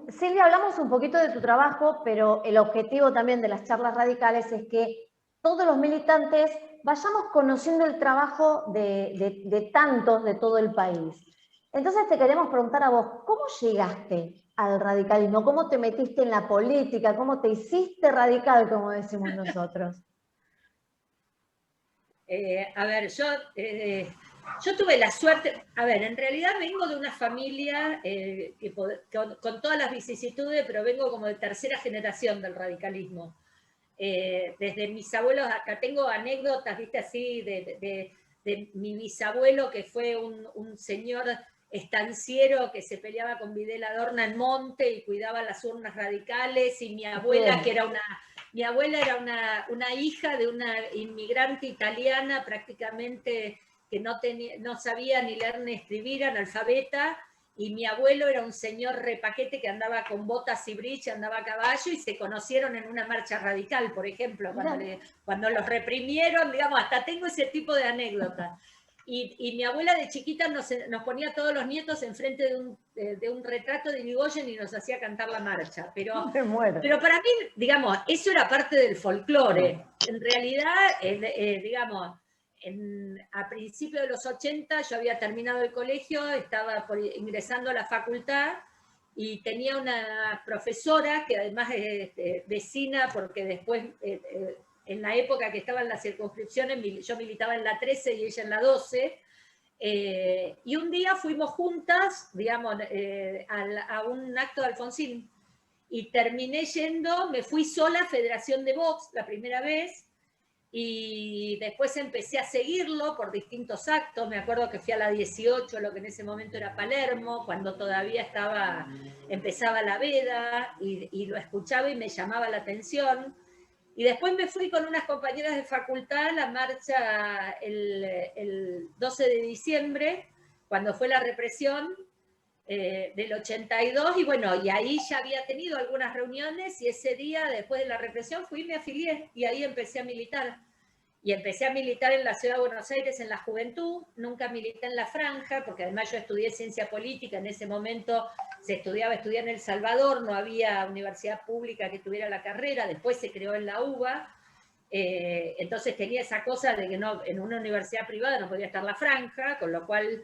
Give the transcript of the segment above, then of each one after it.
Silvia, hablamos un poquito de tu trabajo, pero el objetivo también de las charlas radicales es que todos los militantes vayamos conociendo el trabajo de tantos de todo el país. Entonces te queremos preguntar a vos, ¿cómo llegaste al radicalismo? ¿Cómo te metiste en la política? ¿Cómo te hiciste radical, como decimos nosotros? A ver, yo tuve la suerte, a ver, en realidad vengo de una familia con todas las vicisitudes, pero vengo como de tercera generación del radicalismo. Desde mis abuelos, acá tengo anécdotas, viste, así, de mi bisabuelo, que fue un señor estanciero que se peleaba con Videla Dorna en Monte y cuidaba las urnas radicales, y mi abuela, que era una hija de una inmigrante italiana prácticamente que no sabía ni leer ni escribir, analfabeta, y mi abuelo era un señor repaquete que andaba con botas y bridge, andaba a caballo, y se conocieron en una marcha radical, por ejemplo, cuando los reprimieron, digamos, hasta tengo ese tipo de anécdotas. Y mi abuela de chiquita nos ponía a todos los nietos enfrente de un retrato de Irigoyen y nos hacía cantar la marcha. Pero para mí, digamos, eso era parte del folclore. En realidad, digamos, a principios de los 80 yo había terminado el colegio, estaba ingresando a la facultad y tenía una profesora que además es vecina, porque después, en la época que estaban las circunscripciones, yo militaba en la 13 y ella en la 12, y un día fuimos juntas, digamos, a un acto de Alfonsín, y terminé yendo, me fui sola a Federación de Vox la primera vez, y después empecé a seguirlo por distintos actos. Me acuerdo que fui a la 18, lo que en ese momento era Palermo, cuando todavía empezaba la veda, y lo escuchaba y me llamaba la atención. Y después me fui con unas compañeras de facultad a la marcha el 12 de diciembre, cuando fue la represión del 82, y bueno, y ahí ya había tenido algunas reuniones, y ese día, después de la represión, fui y me afilié, y ahí empecé a militar. Y empecé a militar en la Ciudad de Buenos Aires en la juventud, nunca milité en la franja, porque además yo estudié ciencia política, en ese momento estudiaba en El Salvador, no había universidad pública que tuviera la carrera, después se creó en la UBA, entonces tenía esa cosa de que no, en una universidad privada no podía estar la franja, con lo cual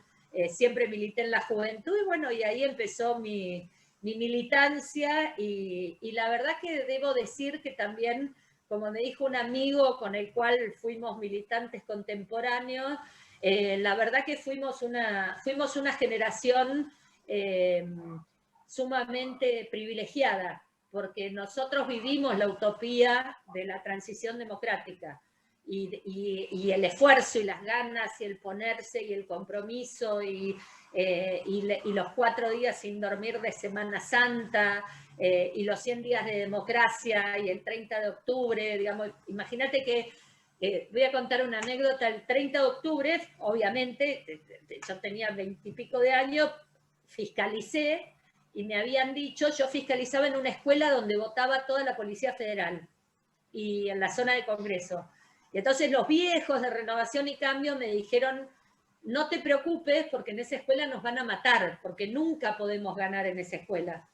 siempre milité en la juventud, y bueno, y ahí empezó mi militancia, y la verdad que debo decir que también, como me dijo un amigo con el cual fuimos militantes contemporáneos, la verdad que fuimos una generación sumamente privilegiada, porque nosotros vivimos la utopía de la transición democrática, y el esfuerzo y las ganas y el ponerse y el compromiso y los 4 días sin dormir de Semana Santa, y los 100 días de democracia y el 30 de octubre, digamos, imagínate que, voy a contar una anécdota, el 30 de octubre, obviamente, yo tenía 20 y pico de años, fiscalicé, y me habían dicho, yo fiscalizaba en una escuela donde votaba toda la Policía Federal, y en la zona de Congreso. Y entonces los viejos de Renovación y Cambio me dijeron, no te preocupes porque en esa escuela nos van a matar, porque nunca podemos ganar en esa escuela.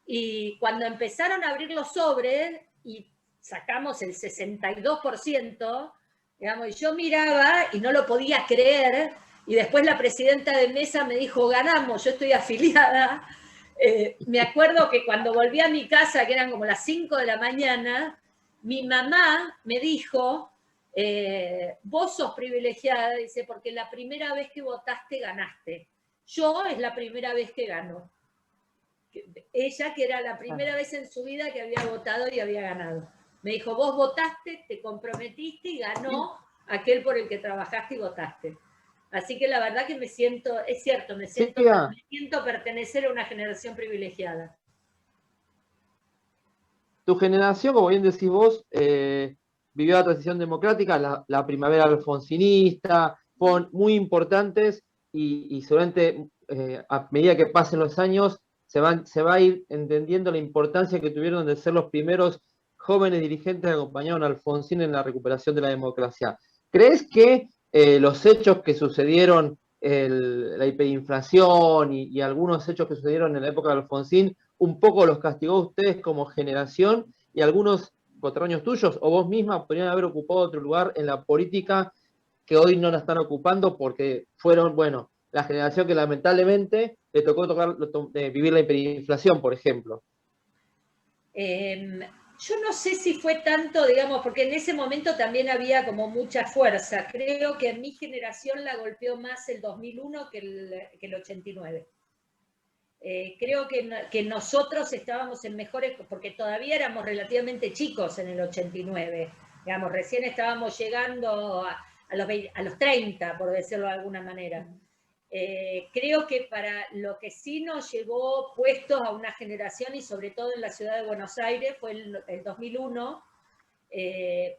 Y cuando empezaron a abrir los sobres y sacamos el 62%, digamos, y yo miraba y no lo podía creer, y después la presidenta de mesa me dijo, ganamos, yo estoy afiliada. Me acuerdo que cuando volví a mi casa, que eran como las 5 de la mañana, mi mamá me dijo, vos sos privilegiada, dice, porque la primera vez que votaste ganaste. Yo es la primera vez que gano. Ella, que era la primera vez en su vida que había votado y había ganado. Me dijo, vos votaste, te comprometiste y ganó aquel por el que trabajaste y votaste. Así que la verdad que me siento, es cierto, me siento pertenecer a una generación privilegiada. Tu generación, como bien decís vos, vivió la transición democrática, la primavera alfonsinista, fueron muy importantes, y seguramente a medida que pasen los años se va a ir entendiendo la importancia que tuvieron de ser los primeros jóvenes dirigentes que acompañaron a Alfonsín en la recuperación de la democracia. ¿Crees que los hechos que sucedieron, la hiperinflación y algunos hechos que sucedieron en la época de Alfonsín, un poco los castigó a ustedes como generación y algunos coterráneos tuyos o vos misma podrían haber ocupado otro lugar en la política que hoy no la están ocupando porque fueron, bueno, la generación que lamentablemente le tocó vivir la hiperinflación, por ejemplo? Yo no sé si fue tanto, digamos, porque en ese momento también había como mucha fuerza. Creo que en mi generación la golpeó más el 2001 que el 89. Creo que nosotros estábamos en mejores, porque todavía éramos relativamente chicos en el 89. Digamos, recién estábamos llegando a los 30, por decirlo de alguna manera. Creo que para lo que sí nos llevó puestos a una generación, y sobre todo en la ciudad de Buenos Aires, fue el 2001,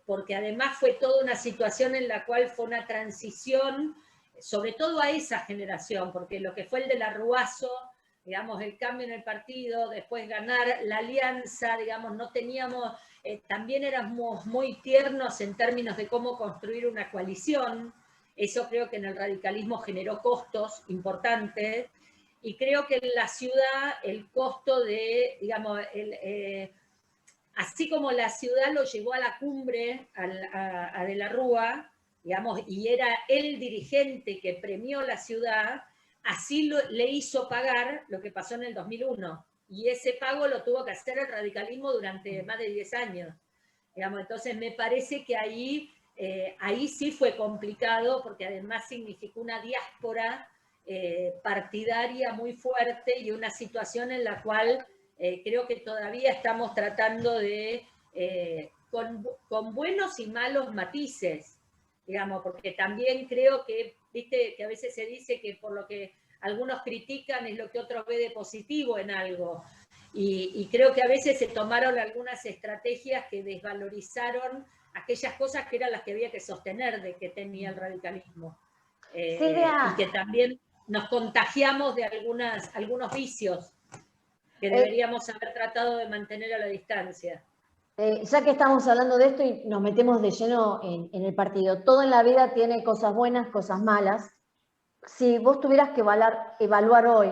porque además fue toda una situación en la cual fue una transición, sobre todo a esa generación, porque lo que fue el de la Ruazo, digamos, el cambio en el partido, después ganar la alianza, digamos, no teníamos, también éramos muy tiernos en términos de cómo construir una coalición. Eso creo que en el radicalismo generó costos importantes, y creo que en la ciudad el costo de, digamos, así como la ciudad lo llevó a la cumbre, a De la Rúa, digamos, y era el dirigente que premió la ciudad, así le hizo pagar lo que pasó en el 2001. Y ese pago lo tuvo que hacer el radicalismo durante más de 10 años. Digamos, entonces me parece que ahí sí fue complicado, porque además significó una diáspora partidaria muy fuerte y una situación en la cual creo que todavía estamos tratando de, con buenos y malos matices, digamos, porque también creo que, viste, que a veces se dice que por lo que algunos critican es lo que otros ve de positivo en algo. Y creo que a veces se tomaron algunas estrategias que desvalorizaron aquellas cosas que eran las que había que sostener de que tenía el radicalismo. Y que también nos contagiamos de algunos vicios que deberíamos haber tratado de mantener a la distancia. Ya que estamos hablando de esto y nos metemos de lleno en el partido, todo en la vida tiene cosas buenas, cosas malas. Si vos tuvieras que evaluar hoy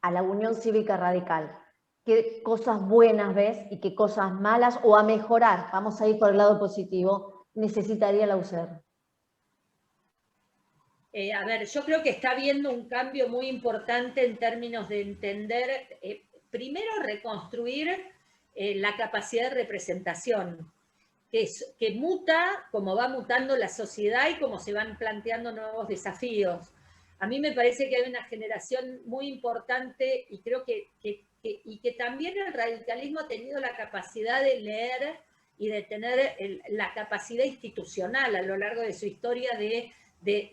a la Unión Cívica Radical, ¿qué cosas buenas ves y qué cosas malas, o a mejorar, vamos a ir por el lado positivo, necesitaría la UCR? A ver, yo creo que está habiendo un cambio muy importante en términos de entender, primero reconstruir la capacidad de representación, que muta como va mutando la sociedad y como se van planteando nuevos desafíos. A mí me parece que hay una generación muy importante, y creo que también el radicalismo ha tenido la capacidad de leer y de tener la capacidad institucional a lo largo de su historia de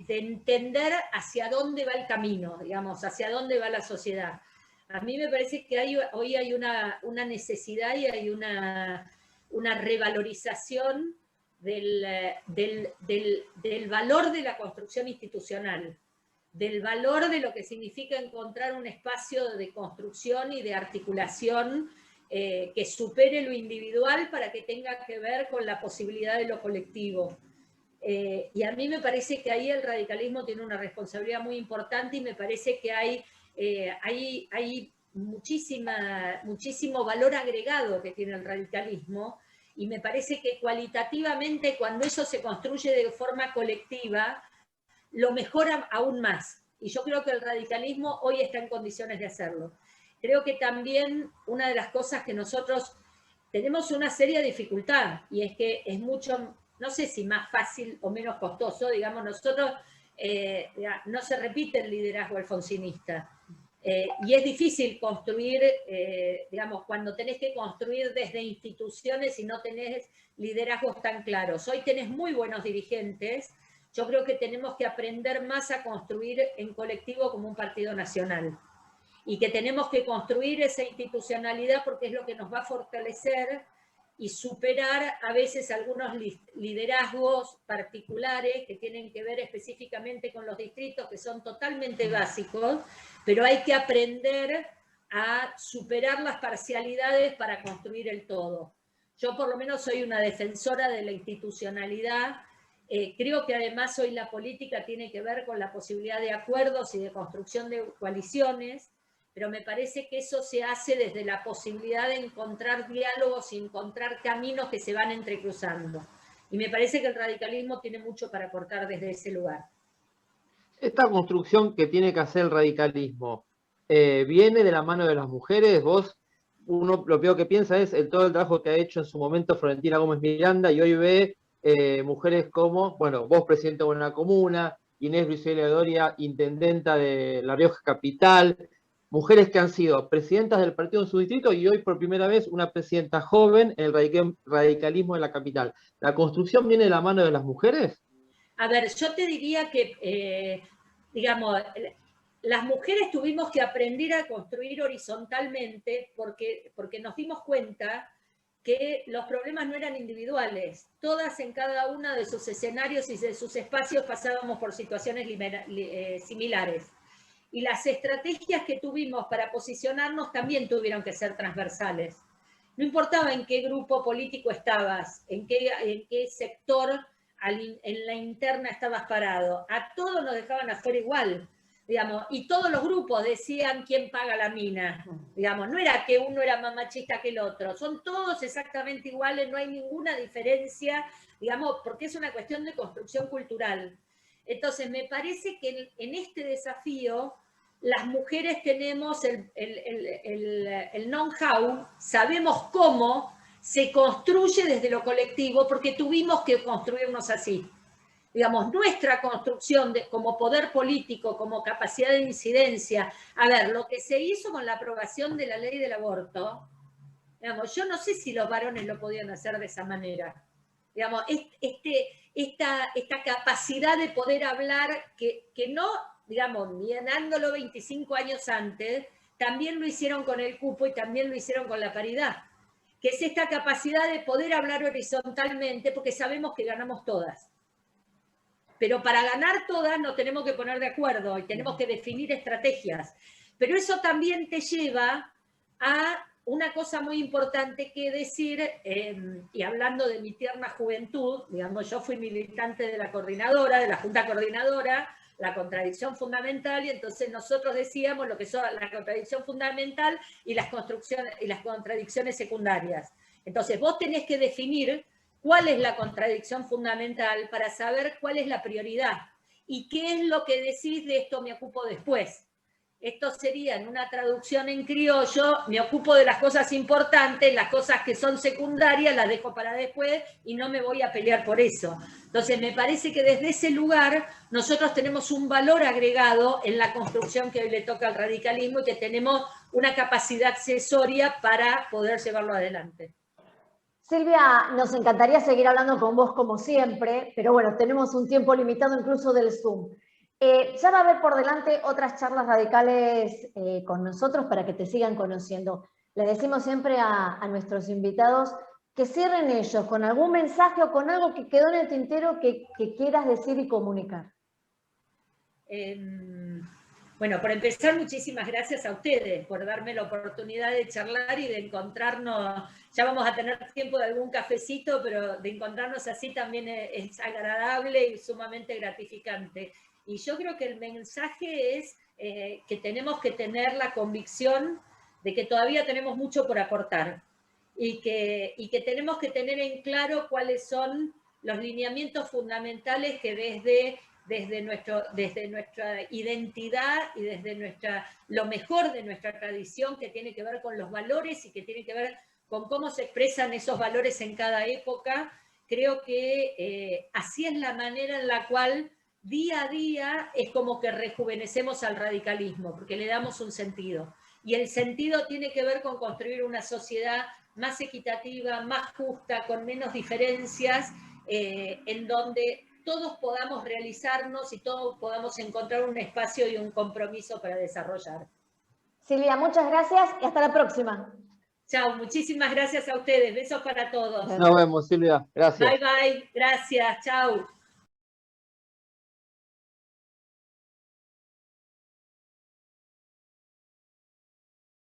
entender hacia dónde va el camino, digamos, hacia dónde va la sociedad. A mí me parece que hoy hay una necesidad y hay una revalorización del valor de la construcción institucional, del valor de lo que significa encontrar un espacio de construcción y de articulación que supere lo individual para que tenga que ver con la posibilidad de lo colectivo. Y a mí me parece que ahí el radicalismo tiene una responsabilidad muy importante, y me parece que hay muchísimo valor agregado que tiene el radicalismo, y me parece que cualitativamente, cuando eso se construye de forma colectiva, lo mejora aún más. Y yo creo que el radicalismo hoy está en condiciones de hacerlo. Creo que también una de las cosas que nosotros tenemos una seria dificultad, y es que es mucho, no sé si más fácil o menos costoso, digamos, nosotros no se repite el liderazgo alfonsinista. Y es difícil construir, digamos, cuando tenés que construir desde instituciones y no tenés liderazgos tan claros. Hoy tenés muy buenos dirigentes. Yo creo que tenemos que aprender más a construir en colectivo como un partido nacional. Y que tenemos que construir esa institucionalidad porque es lo que nos va a fortalecer y superar a veces algunos liderazgos particulares que tienen que ver específicamente con los distritos, que son totalmente básicos, pero hay que aprender a superar las parcialidades para construir el todo. Yo por lo menos soy una defensora de la institucionalidad. Creo que además hoy la política tiene que ver con la posibilidad de acuerdos y de construcción de coaliciones. pero me parece que eso se hace desde la posibilidad de encontrar diálogos y encontrar caminos que se van entrecruzando. Y me parece que el radicalismo tiene mucho para aportar desde ese lugar. Esta construcción que tiene que hacer el radicalismo, ¿viene de la mano de las mujeres? Uno lo primero que piensa es todo el trabajo que ha hecho en su momento Florentina Gómez Miranda, y hoy ve mujeres como, bueno, vos presidente de una comuna, Inés Brizuela Doria, intendenta de La Rioja Capital, mujeres que han sido presidentas del partido en su distrito y hoy por primera vez una presidenta joven en el radicalismo de la capital. ¿La construcción viene de la mano de las mujeres? A ver, yo te diría que, digamos, las mujeres tuvimos que aprender a construir horizontalmente porque nos dimos cuenta que los problemas no eran individuales. Todas en cada uno de sus escenarios y de sus espacios pasábamos por situaciones similares. Y las estrategias que tuvimos para posicionarnos también tuvieron que ser transversales. No importaba en qué grupo político estabas, en qué sector en la interna estabas parado. A todos nos dejaban afuera igual, digamos, y todos los grupos decían quién paga la mina. Digamos, no era que uno era más machista que el otro, son todos exactamente iguales, no hay ninguna diferencia, digamos, porque es una cuestión de construcción cultural. Entonces, me parece que en este desafío las mujeres tenemos el know-how, sabemos cómo se construye desde lo colectivo, porque tuvimos que construirnos así. Digamos, nuestra construcción como poder político, como capacidad de incidencia. A ver, lo que se hizo con la aprobación de la ley del aborto, digamos, yo no sé si los varones lo podían hacer de esa manera. Digamos, esta capacidad de poder hablar que no, digamos, llenándolo 25 años antes, también lo hicieron con el cupo y también lo hicieron con la paridad, que es esta capacidad de poder hablar horizontalmente, porque sabemos que ganamos todas. Pero para ganar todas nos tenemos que poner de acuerdo y tenemos que definir estrategias. Pero eso también te lleva a una cosa muy importante que decir, y hablando de mi tierna juventud, digamos, yo fui militante de la coordinadora, de la Junta Coordinadora, la contradicción fundamental, y entonces nosotros decíamos lo que son la contradicción fundamental y las contradicciones secundarias. Entonces vos tenés que definir cuál es la contradicción fundamental para saber cuál es la prioridad y qué es lo que decís de esto me ocupo después. Esto sería en una traducción en criollo, me ocupo de las cosas importantes, las cosas que son secundarias las dejo para después y no me voy a pelear por eso. Entonces me parece que desde ese lugar nosotros tenemos un valor agregado en la construcción que hoy le toca al radicalismo y que tenemos una capacidad accesoria para poder llevarlo adelante. Silvia, nos encantaría seguir hablando con vos como siempre, pero bueno, tenemos un tiempo limitado incluso del Zoom. Ya va a haber por delante otras charlas radicales con nosotros para que te sigan conociendo. Le decimos siempre a nuestros invitados que cierren ellos con algún mensaje o con algo que quedó en el tintero que quieras decir y comunicar. Bueno, por empezar, muchísimas gracias a ustedes por darme la oportunidad de charlar y de encontrarnos. Ya vamos a tener tiempo de algún cafecito, pero de encontrarnos así también es agradable y sumamente gratificante. Y yo creo que el mensaje es que tenemos que tener la convicción de que todavía tenemos mucho por aportar y que tenemos que tener en claro cuáles son los lineamientos fundamentales que desde nuestra identidad y desde lo mejor de nuestra tradición, que tiene que ver con los valores y que tiene que ver con cómo se expresan esos valores en cada época. Creo que así es la manera en la cual día a día es como que rejuvenecemos al radicalismo, porque le damos un sentido. Y el sentido tiene que ver con construir una sociedad más equitativa, más justa, con menos diferencias, en donde todos podamos realizarnos y todos podamos encontrar un espacio y un compromiso para desarrollar. Silvia, muchas gracias y hasta la próxima. Chao, muchísimas gracias a ustedes. Besos para todos. Nos vemos, Silvia. Gracias. Bye, bye. Gracias. Chao.